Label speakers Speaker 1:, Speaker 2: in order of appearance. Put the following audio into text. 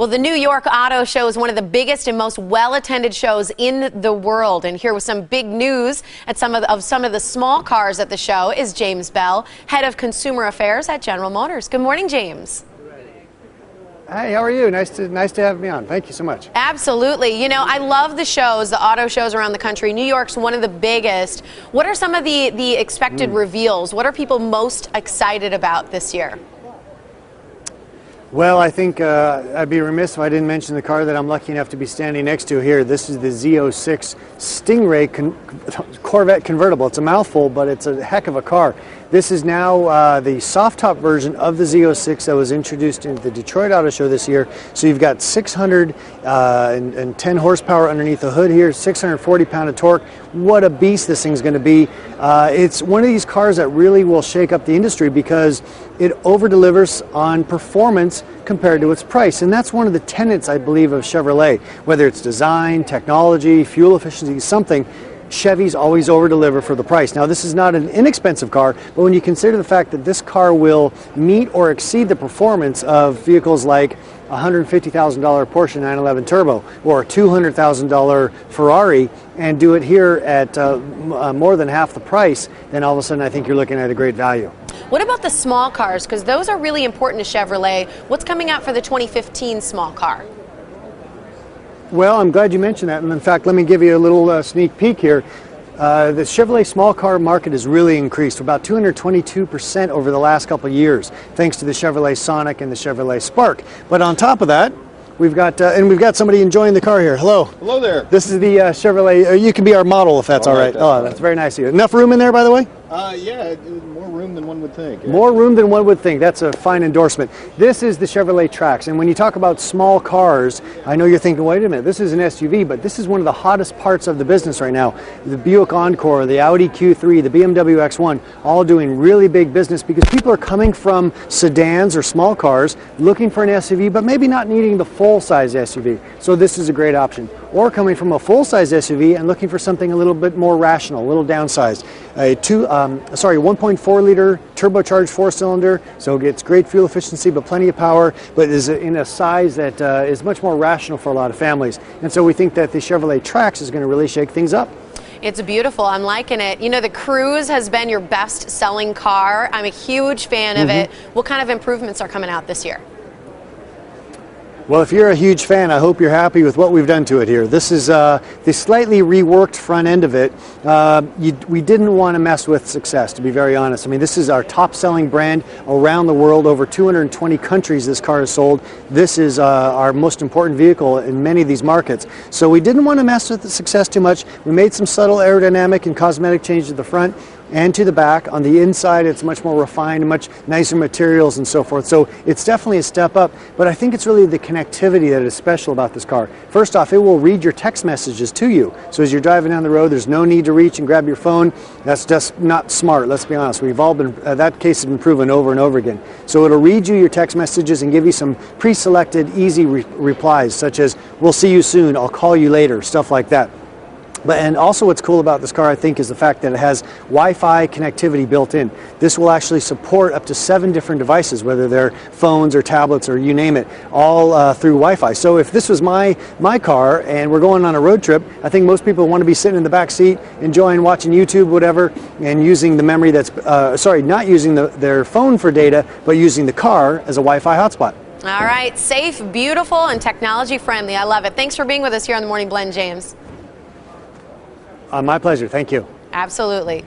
Speaker 1: Well, the New York Auto Show is one of the biggest and most well-attended shows in the world. And here with some big news at some of the small cars at the show is James Bell, Head of Consumer Affairs at General Motors. Good morning, James.
Speaker 2: Hey, how are you? Nice to have me on. Thank you so much.
Speaker 1: Absolutely. You know, I love the shows, the auto shows around the country. New York's one of the biggest. What are some of the expected reveals? What are people most excited about this year?
Speaker 2: Well, I think I'd be remiss if I didn't mention the car that I'm lucky enough to be standing next to here. This is the Z06 Stingray Corvette convertible. It's a mouthful, but it's a heck of a car. This is now the soft top version of the Z06 that was introduced into the Detroit Auto Show this year. So you've got 610 horsepower underneath the hood here, 640 pound of torque. What a beast this thing's going to be. It's one of these cars that really will shake up the industry because it over-delivers on performance compared to its price. And that's one of the tenets, I believe, of Chevrolet. Whether it's design, technology, fuel efficiency, something, Chevys always over-deliver for the price. Now, this is not an inexpensive car, but when you consider the fact that this car will meet or exceed the performance of vehicles like a $150,000 Porsche 911 Turbo or a $200,000 Ferrari and do it here at more than half the price, then all of a sudden I think you're looking at a great value.
Speaker 1: What about the small cars? Because those are really important to Chevrolet. What's coming out for the 2015 small car?
Speaker 2: Well, I'm glad you mentioned that, and in fact, let me give you a little sneak peek here. The Chevrolet small car market has really increased, about 222% over the last couple of years, thanks to the Chevrolet Sonic and the Chevrolet Spark. But on top of that, we've got somebody enjoying the car here. Hello.
Speaker 3: Hello there.
Speaker 2: This is the Chevrolet. You can be our model if that's all right. Oh, that's very nice of you. Enough room in there, by the way?
Speaker 3: Yeah, more room than one would think. Yeah.
Speaker 2: More room than one would think. That's a fine endorsement. This is the Chevrolet Trax, and when you talk about small cars, I know you're thinking, wait a minute, this is an SUV, but this is one of the hottest parts of the business right now. The Buick Encore, the Audi Q3, the BMW X1, all doing really big business because people are coming from sedans or small cars looking for an SUV, but maybe not needing the full-size SUV. So this is a great option. Or coming from a full-size SUV and looking for something a little bit more rational, a little downsized. A 1.4-liter turbocharged four-cylinder, so it gets great fuel efficiency but plenty of power, but is in a size that is much more rational for a lot of families. And so we think that the Chevrolet Trax is going to really shake things up.
Speaker 1: It's beautiful. I'm liking it. You know, the Cruze has been your best-selling car. I'm a huge fan of it. What kind of improvements are coming out this year?
Speaker 2: Well, if you're a huge fan, I hope you're happy with what we've done to it here. This is the slightly reworked front end of it. We didn't want to mess with success, to be very honest. I mean, this is our top-selling brand around the world. Over 220 countries this car is sold. This is our most important vehicle in many of these markets. So we didn't want to mess with the success too much. We made some subtle aerodynamic and cosmetic changes to the front and to the back. On the inside, it's much more refined, much nicer materials and so forth. So it's definitely a step up, but I think it's really the connectivity that is special about this car. First off, it will read your text messages to you. So as you're driving down the road, there's no need to reach and grab your phone. That's just not smart, let's be honest. We've all been, that case has been proven over and over again. So it'll read you your text messages and give you some pre-selected easy replies, such as, we'll see you soon, I'll call you later, stuff like that. And also what's cool about this car, I think, is the fact that it has Wi-Fi connectivity built in. This will actually support up to 7 different devices, whether they're phones or tablets or you name it, all through Wi-Fi. So if this was my car and we're going on a road trip, I think most people want to be sitting in the back seat, enjoying watching YouTube, whatever, and using the memory that's, not using their phone for data, but using the car as a Wi-Fi hotspot.
Speaker 1: All right, safe, beautiful, and technology friendly. I love it. Thanks for being with us here on the Morning Blend, James.
Speaker 2: My pleasure. Thank you.
Speaker 1: Absolutely.